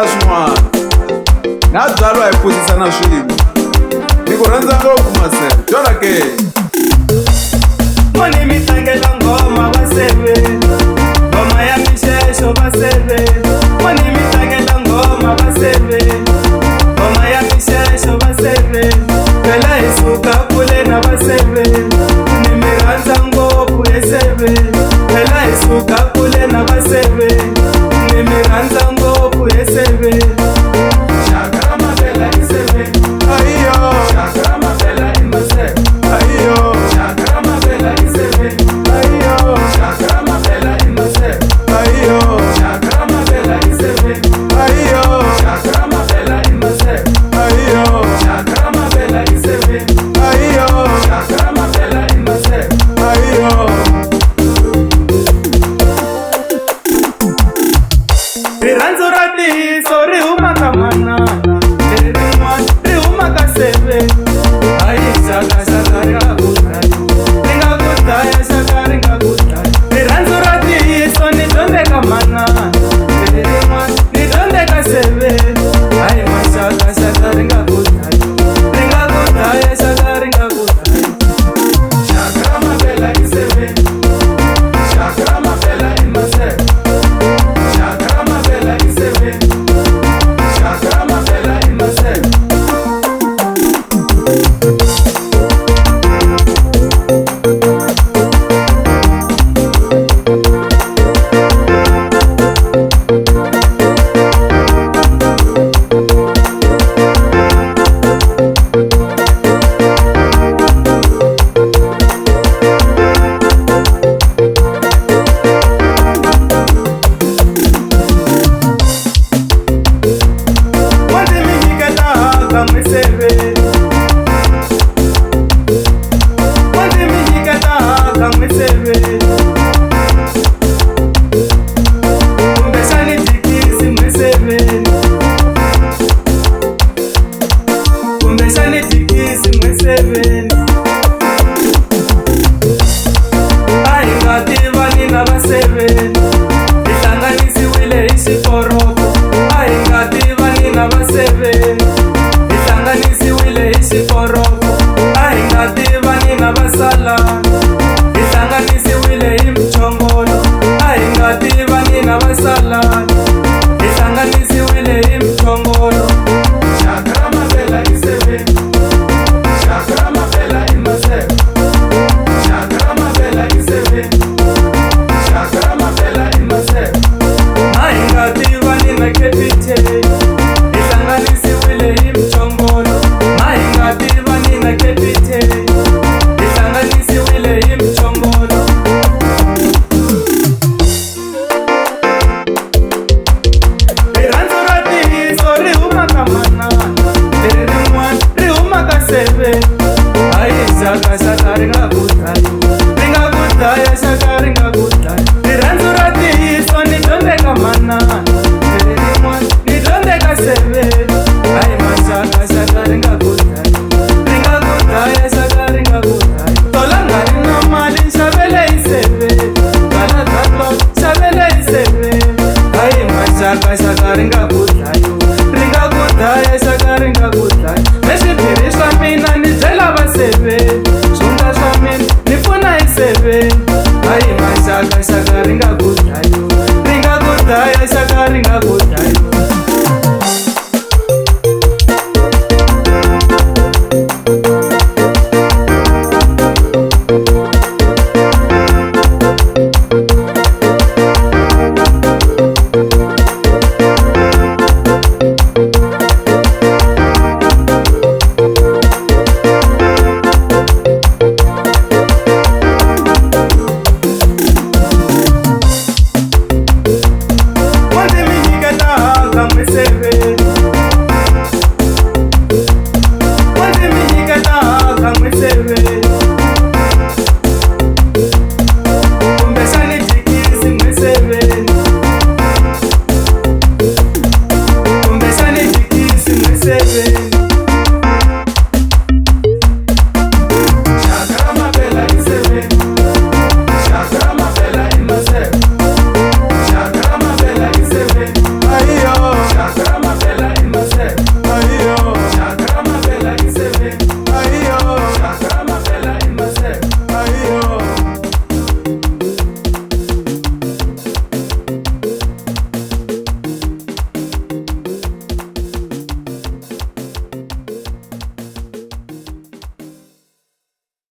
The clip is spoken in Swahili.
na swin'wana na byalwa hi pusisana swilo ni ku rhandza ngopfu maseve byona ke moni mi tlangela ngoma vaseve ngoma ya mixexo vaseve moni mi tlangela ngoma vaseve ngoma ya mixexo vaseve phela hi suka kule na vaseve ni mi rhandza ngopfu eseve phela hi suka kule na vaseve ni mi rhandza ngopfu eseve shaka mavela eseve ayo shaka mavela imaseve ayo shaka mavela eseve ayo shaka mavela imaseve ayo shaka mavela eseve ayo shaka mavela imaseve ayo shaka mavela eseve ayo shaka mavela imaseve ayo rirhandzu ra tiso ri huma ka manana leri rin'wana ri huma ka seve hayi xakaxaka ri nga ku dlaya ri nga ku dlaya xaka ri nga ku dlaya rirhandzu ra tiso ni dyondze ka manana leri rin'wana ni dyondze ka seve hayi maxakaxaka ri nga ku dlaya ri nga ku dlaya xaka ri nga ku dlaya xaka ra mavela i seve xaka ra mavela i maseve shaka mavela iseve shaka mavela imaseve ringa ku